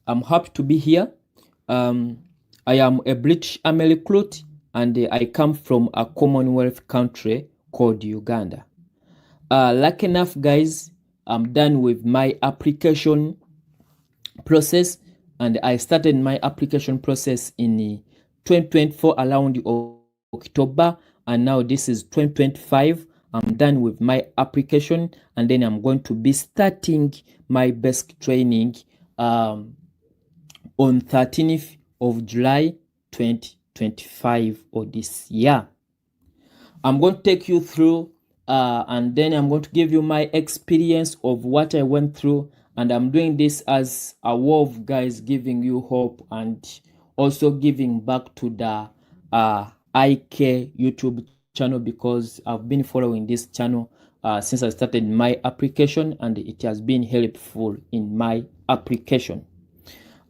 I'm happy to be here. I am a British Army recruit, and I come from a Commonwealth country called Uganda. Lucky enough, guys, I'm done with my application process, and I started my application process in 2024 around October, and now this is 2025. I'm done with my application, and then I'm going to be starting my basic training on 13th of July 2025 or this year. I'm going to take you through and then I'm going to give you my experience of what I went through, and I'm doing this as a way of, guys, giving you hope and also giving back to the IK YouTube channel, because I've been following this channel since I started my application, and it has been helpful in my application.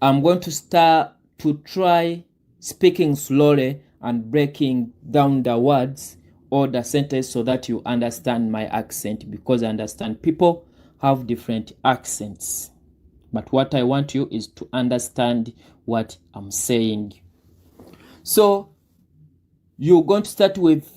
I'm going to start to try speaking slowly and breaking down the words or the sentence so that you understand my accent, because I understand people have different accents. But what I want you is to understand what I'm saying. So you're going to start with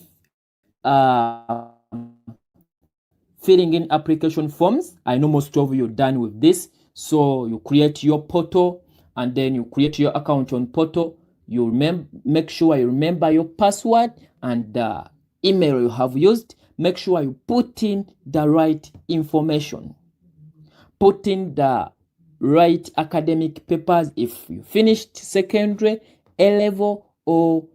filling in application forms. I know most of you are done with this. So you create your portal, and then you create your account on portal. You make sure you remember your password and the email you have used. Make sure you put in the right information. Put in the right academic papers if you finished secondary, A level, or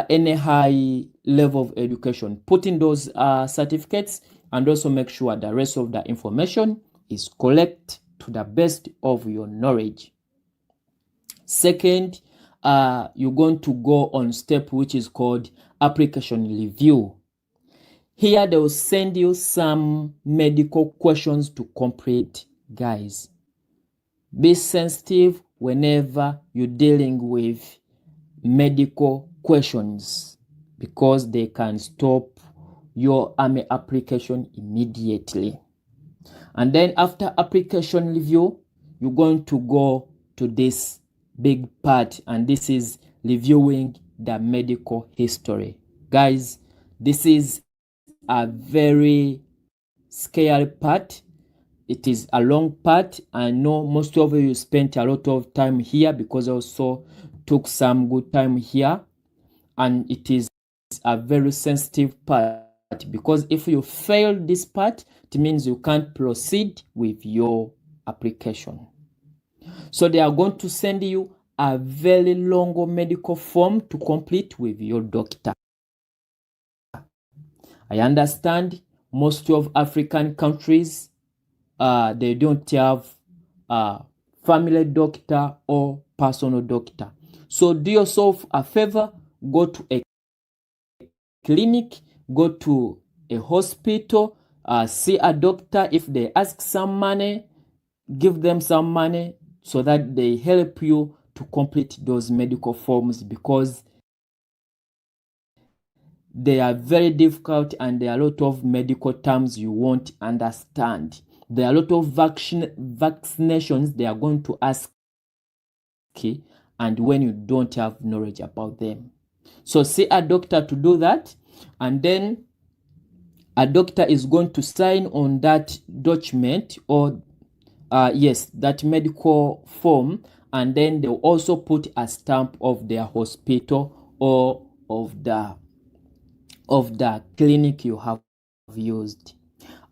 any high level of education. Put in those certificates, and also make sure the rest of the information is correct to the best of your knowledge. Second, you're going to go on step which is called application review. Here they will send you some medical questions to complete. Guys, be sensitive whenever you're dealing with medical questions, because they can stop your Army application immediately. And then after application review, you're going to go to this big part, and this is reviewing the medical history. Guys, this is a very scary part. It is a long part. I know most of you spent a lot of time here, because I also took some good time here, and it is a very sensitive part, because if you fail this part, it means you can't proceed with your application. So they are going to send you a very long medical form to complete with your doctor. I understand most of African countries, they don't have a family doctor or personal doctor. So do yourself a favor, go to a clinic, go to a hospital, see a doctor. If they ask some money, give them some money so that they help you to complete those medical forms, because they are very difficult and there are a lot of medical terms you won't understand. There are a lot of vaccinations they are going to ask, and when you don't have knowledge about them. So see a doctor to do that, and then a doctor is going to sign on that document, or yes, that medical form, and then they'll also put a stamp of their hospital or of the clinic you have used.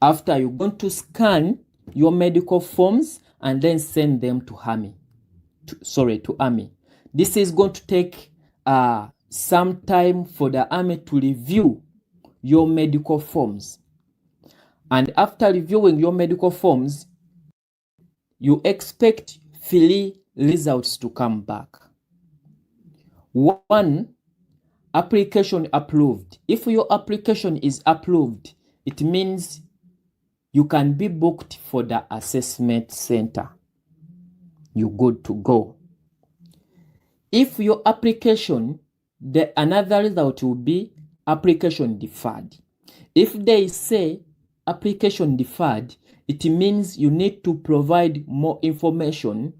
After, you're going to scan your medical forms and then send them to Army. To Army. This is going to take some time for the Army to review your medical forms. And after reviewing your medical forms, you expect 3 results to come back. 1, application approved. If your application is approved, it means you can be booked for the assessment center. You're good to go. If your application, another result will be application deferred. If they say application deferred, it means you need to provide more information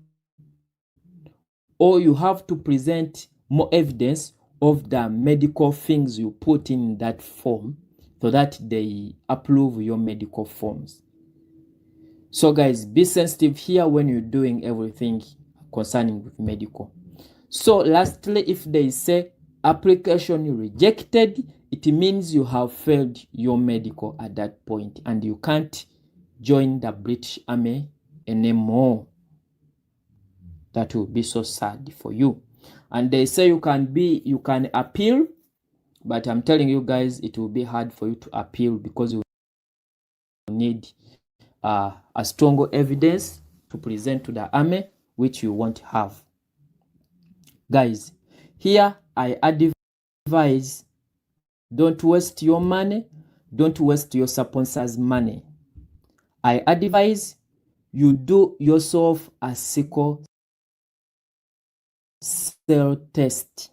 or you have to present more evidence of the medical things you put in that form so that they approve your medical forms. So guys, be sensitive here when you're doing everything concerning with medical. So lastly, if they say application rejected, it means you have failed your medical at that point and you can't join the British Army anymore. That will be so sad for you. And they say you can appeal, but I'm telling you guys, it will be hard for you to appeal because you need a strong evidence to present to the army, which you won't have. Guys, here I advise, don't waste your money, don't waste your sponsors' money. I advise you do yourself a sickle cell test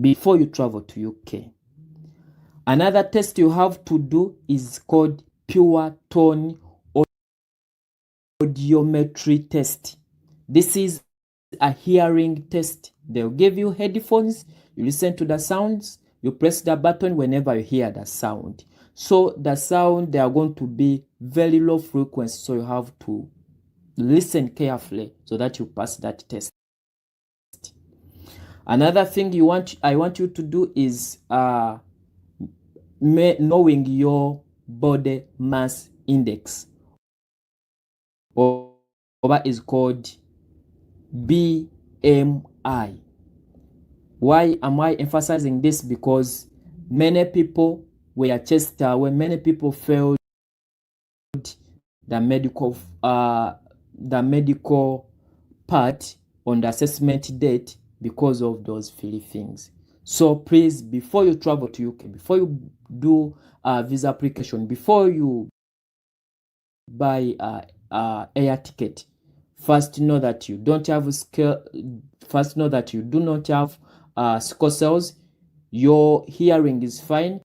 before you travel to UK. Another test you have to do is called pure tone audiometry test. This is a hearing test. They'll give you headphones, you listen to the sounds, you press the button whenever you hear the sound. So the sound, they are going to be very low frequency, so you have to listen carefully so that you pass that test. Another thing I want you to do is knowing your body mass index, or what is called BMI. Why am I emphasizing this? Because many people were chased away, many people failed the medical part on the assessment date because of those silly things. So please, before you travel to UK, before you do a visa application, before you buy air ticket, first know that you don't have first know that you do not have sickle cells, your hearing is fine,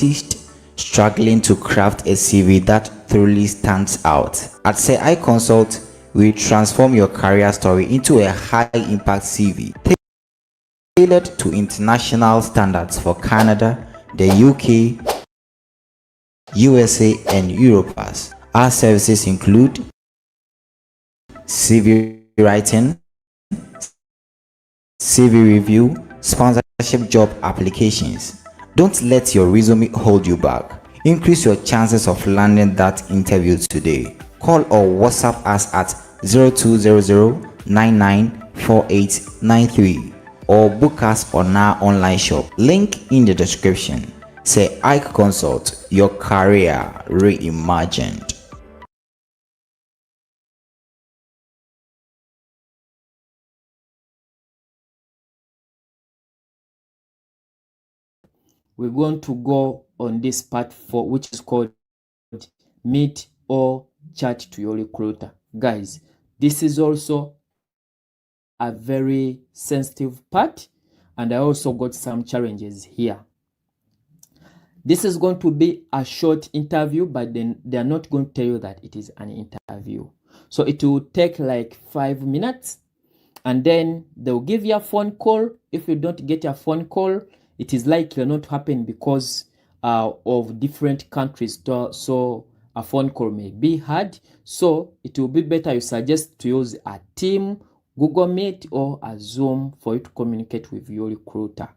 artist struggling to craft a CV that truly stands out. At Say I Consult, we transform your career story into a high-impact CV tailored to international standards for Canada, the UK, USA, and Europe. Our services include CV writing, CV review, sponsorship job applications. Don't let your resume hold you back. Increase your chances of landing that interview today. Call or WhatsApp us at 0200-994893 or book us on our online shop. Link in the description. Say Ike Consult, your career reimagined. We're going to go on this part 4, which is called meet or chat to your recruiter. Guys, this is also a very sensitive part, and I also got some challenges here. This is going to be a short interview, but then they are not going to tell you that it is an interview. So it will take like 5 minutes, and then they'll give you a phone call. If you don't get a phone call, it is likely not to happen because of different countries. So a phone call may be hard. So it will be better you suggest to use a Team, Google Meet, or a Zoom for you to communicate with your recruiter.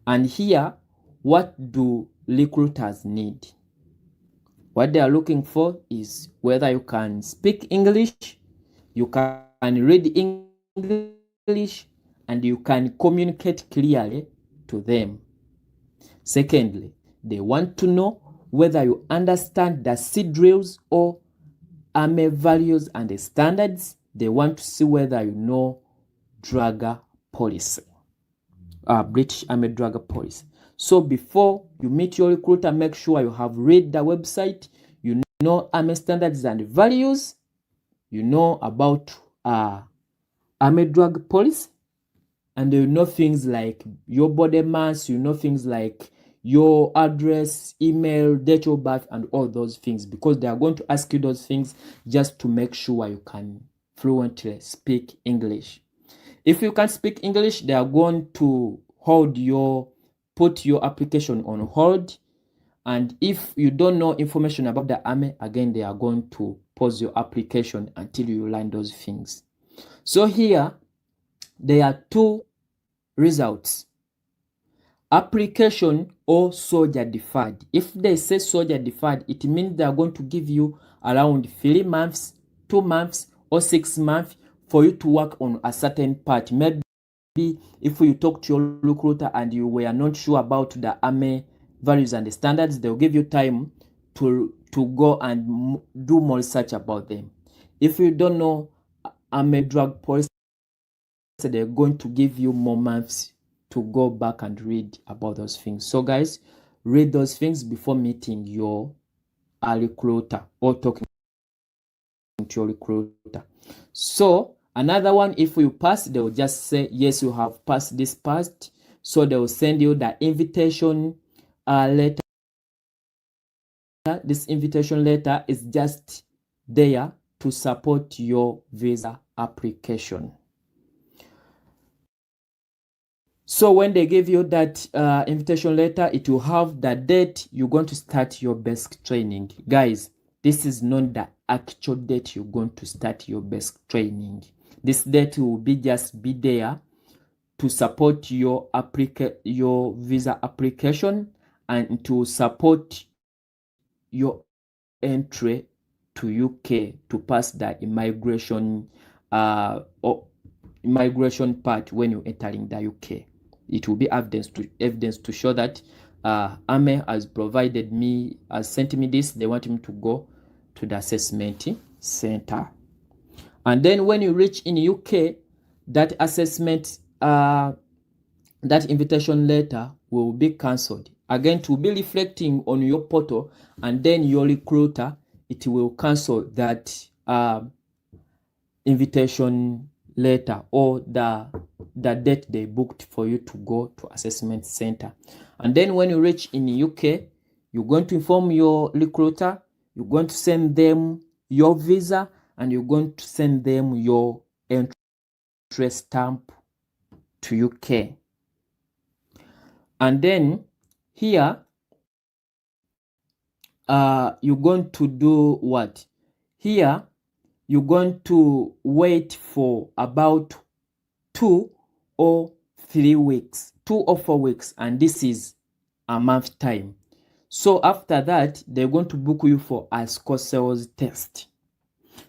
And here, what do recruiters need? What they are looking for is whether you can speak English, you can read English, and you can communicate clearly to them. Secondly, they want to know whether you understand the sea drills or Army values and the standards. They want to see whether you know drug policy, British Army drug policy. So before you meet your recruiter, make sure you have read the website, you know Army standards and values, you know about Army drug policy, and you know things like your body mass, you know things like your address, email, date of birth, and all those things, because they are going to ask you those things just to make sure you can fluently speak English. If you can't speak English, they are going to put your application on hold. And if you don't know information about the Army, again, they are going to pause your application until you learn those things. So here, there are 2 results: application or soldier deferred. If they say soldier deferred, it means they are going to give you around 3 months, 2 months, or 6 months for you to work on a certain part. Maybe if you talk to your recruiter and you were not sure about the Army values and the standards, they'll give you time to go and do more research about them. If you don't know Army drug policy, they're going to give you more months to go back and read about those things. So guys, read those things before meeting your recruiter or talking to your recruiter. So another one, if you pass, they will just say, yes, you have passed this part. So they will send you the invitation letter. This invitation letter is just there to support your visa application. So when they give you that invitation letter, it will have the date you're going to start your basic training. Guys, this is not the actual date you're going to start your basic training. This date will just be there to support your visa application and to support your entry to UK to pass the immigration immigration part when you're entering the UK. It will be evidence to show that Army has sent me this. They want him to go to the assessment center. And then when you reach in UK, that assessment, that invitation letter will be cancelled. Again, to be reflecting on your portal, and then your recruiter, it will cancel that invitation letter or the date they booked for you to go to assessment center. And then when you reach in UK, You're going to inform your recruiter, you're going to send them your visa, and you're going to send them your entry stamp to UK. And then here, you're going to do what? Here, you're going to wait for about 2 or 3 weeks, 2 or 4 weeks, and this is a month time. So after that, they're going to book you for a sales test.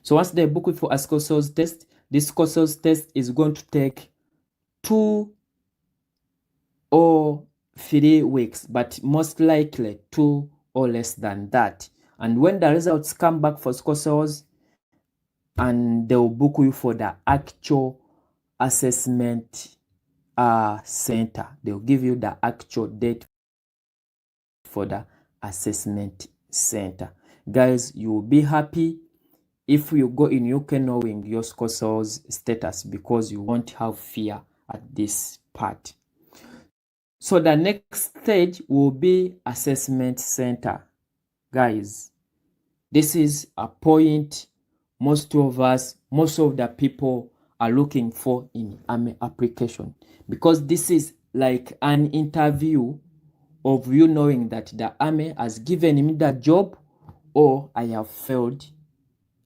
So once they book you for a sales test, this sales test is going to take 2 or 3 weeks, but most likely 2 or less than that. And when the results come back for sales, and they'll book you for the actual assessment center. They'll give you the actual date for the assessment center. Guys, you will be happy if you go in UK knowing your sales status, because you won't have fear at this part. So the next stage will be assessment center. Guys, this is a point most of the people are looking for in Army application, because this is like an interview of you knowing that the Army has given me that job, or I have failed,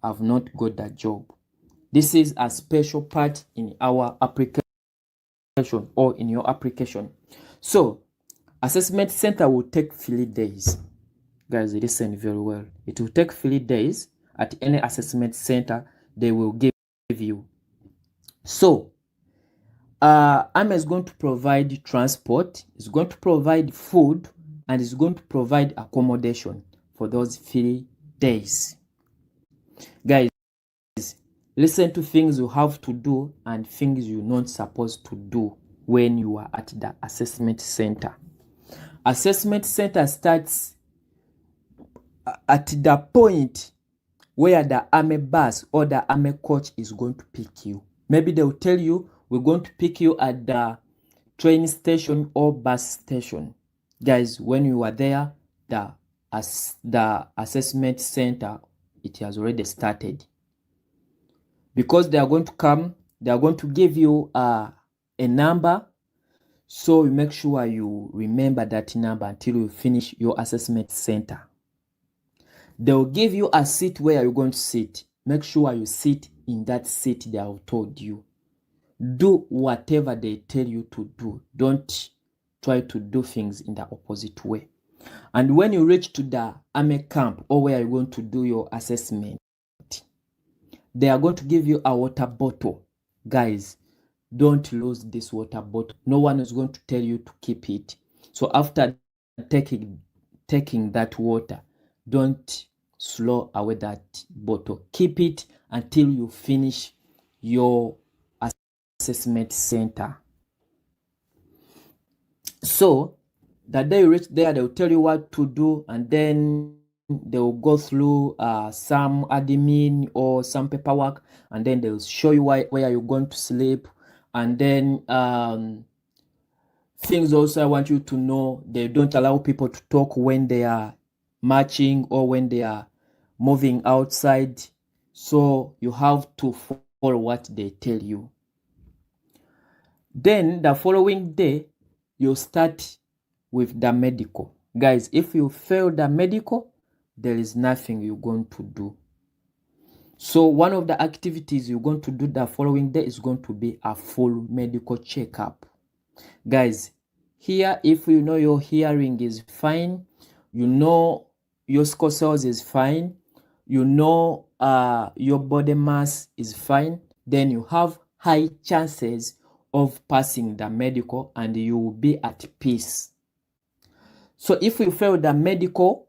I've not got that job. This is a special part in our application or in your application. So assessment center will take 3 days. Guys, listen very well. It will take 3 days at any assessment center they will give you. So Army is going to provide transport, is going to provide food, and is going to provide accommodation for those 3 days. Guys, listen to things you have to do and things you're not supposed to do when you are at the assessment center. Assessment center starts at the point where the Army bus or the Army coach is going to pick you. Maybe they'll tell you, we're going to pick you at the train station or bus station. Guys, when you are there, the assessment center, it has already started. Because they are going to come, they are going to give you a number. So you make sure you remember that number until you finish your assessment center. They'll give you a seat where you're going to sit. Make sure you sit in that seat they have told you. Do whatever they tell you to do. Don't try to do things in the opposite way. And when you reach to the Army camp or where you're going to do your assessment, they are going to give you a water bottle. Guys, don't lose this water bottle. No one is going to tell you to keep it. So after taking that water, don't throw away that bottle. Keep it until you finish your assessment center. So the day you reach there, they'll tell you what to do, and then they'll go through some admin or some paperwork, and then they'll show you where you're going to sleep. And then things also I want you to know, they don't allow people to talk when they are marching or when they are moving outside. So you have to follow what they tell you. Then the following day, you start with the medical. Guys, if you fail the medical, there is nothing you're going to do. So one of the activities you're going to do the following day is going to be a full medical checkup. Guys, here, if you know your hearing is fine, you know your cells is fine, you know your body mass is fine, then you have high chances of passing the medical and you will be at peace. So if you fail the medical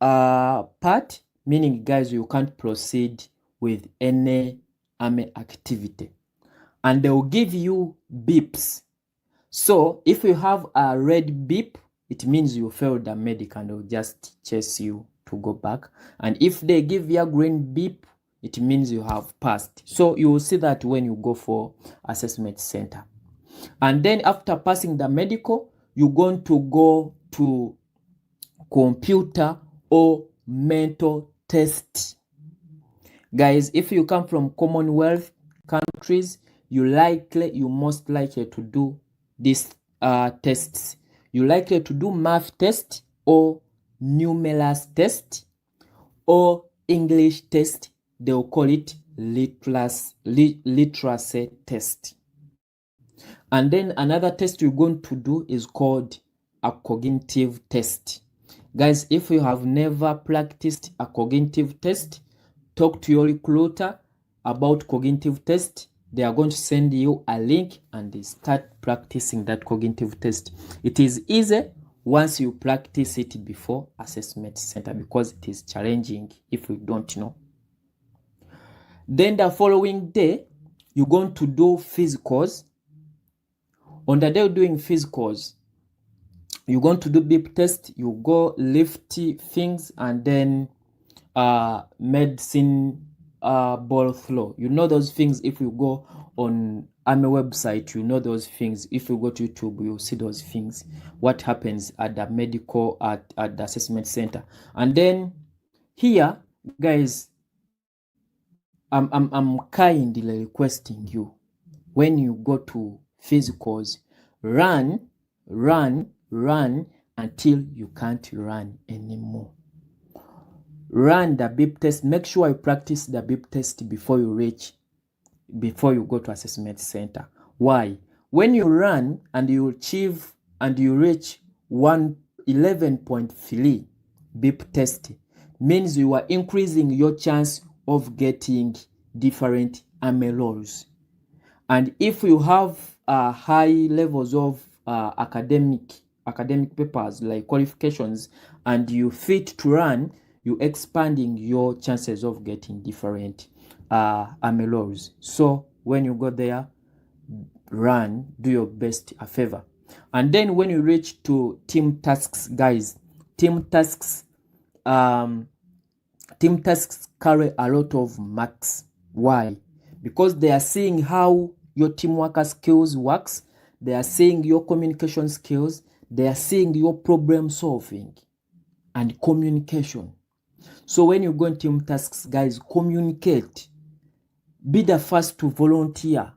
part, meaning guys, you can't proceed with any Army activity, and they will give you beeps. So if you have a red beep, it means you failed the medical and they'll just chase you to go back. And if they give you a green beep, it means you have passed. So you will see that when you go for assessment center. And then after passing the medical, you're going to go to computer, or mental test. Guys, if you come from Commonwealth countries, you most likely to do these tests. You likely to do math test or numerals test or English test. They'll call it literacy test. And then another test you're going to do is called a cognitive test. Guys, if you have never practiced a cognitive test, talk to your recruiter about cognitive test. They are going to send you a link and they start practicing that cognitive test. It is easy once you practice it before assessment center because it is challenging if you don't know. Then the following day, you're going to do physicals. On the day of doing physicals, you're going to do beep test, you go lift things, and then medicine ball throw. You know those things. If you go on Army website, you know those things. If you go to YouTube, you'll see those things, what happens at the medical at the assessment center. And then here, guys, I'm kindly requesting you, when you go to physicals, run until you can't run anymore. Run the beep test. Make sure you practice the beep test before you go to assessment center. Why? When you run and you achieve and you reach 11.3 beep test, means you are increasing your chance of getting different Army roles. And if you have high levels of academic papers like qualifications and you fit to run, you're expanding your chances of getting different Army roles. So when you go there, run, do your best a favor. And then when you reach to team tasks, guys, team tasks carry a lot of marks. Why? Because they are seeing how your teamwork skills works, they are seeing your communication skills, they are seeing your problem solving and communication. So when you go in team tasks, guys, communicate. Be the first to volunteer.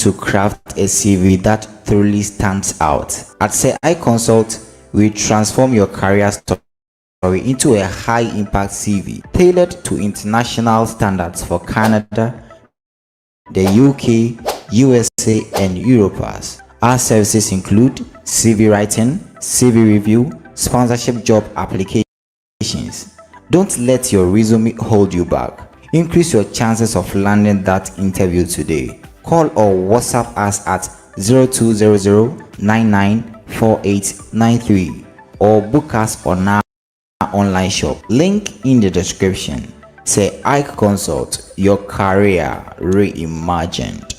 to craft a CV that thoroughly stands out. At Say I Consult, we transform your career story into a high-impact CV tailored to international standards for Canada, the UK, USA, and Europe. Our services include CV writing, CV review, sponsorship job applications. Don't let your resume hold you back. Increase your chances of landing that interview today. Call or WhatsApp us at 0200-994893 or book us on our online shop. Link in the description. Say I Consult, your career reimagined.